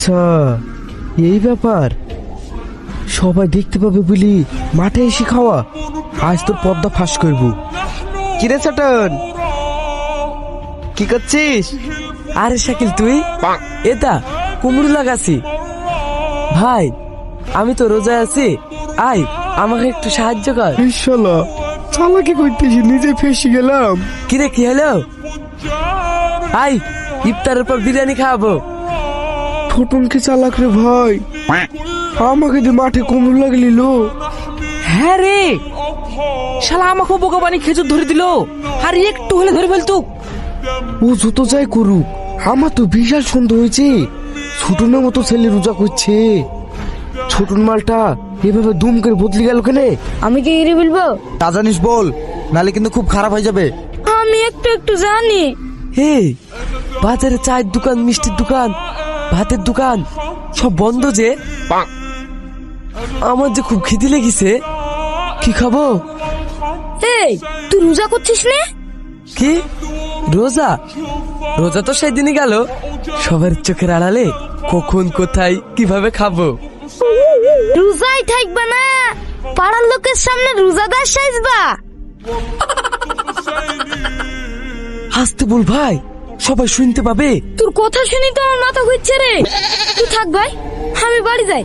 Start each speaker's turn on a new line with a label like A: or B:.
A: আচ্ছা, এই ব্যাপার। সবাই দেখতে পাবে বলি মাঠে এসে খাওয়া। আজ তোর পর্দা ফাঁস করবো। কিরে চাটন, কি করছিস?
B: আরে শাকিল তুই এটা কুমড়ো লাগাছি। ভাই আমি তো রোজায় আছি, আয় আমাকে একটু সাহায্য কর।
A: শালা চালাকি করতেছি, নিজে ফেসে গেলাম।
B: কিরে কি হলো? আয় ইফতারের পর বিরিয়ানি খাওয়াবো।
A: ছোটনকে চালাক রে ভাই, আমাকে দিয়ে মাঠে কুমড়ো লাগলিল।
B: হ্যাঁ রে, শালা আমাকে বোকা বানি খেজুর ধরে দিল, আর একটু হলে ধরে ফেলতো।
A: ও যত যাই করুক, আমার তো বিশাল সন্দেহ হয়েছে। ছোটনের মতো ছেলে রোজা করছে। ছোটন মালটা এভাবে দুম করে বদলে গেল কেনে?
C: আমি কি এড়িয়ে বলবো?
D: তা জানিস বল, নালে কিন্তু খুব খারাপ হয়ে যাবে।
C: আমি একটু একটু জানি।
B: হে, বাজারে চায়ের দোকান, মিষ্টির দোকান, ভাতের দোকান সব বন্ধ যে। আমার যে খুব খিদে লেগেছে, কি খাবো?
C: এই তুই রোজা করছিস না?
B: কি রোজা? রোজা তো সেই দিনই গেল। সবার চোখের আড়ালে কখন কোথায় কিভাবে খাবো?
C: রোজাই থাকবা না, পাড়ার লোকের সামনে রোজাদার সাজবা।
B: হাসতে বল ভাই, সবাই শুনতে পাবে।
C: তোর কথা শুনি তো আমার মাথা ঘুরছে রে। তুই থাক ভাই, আমি বাড়ি যাই।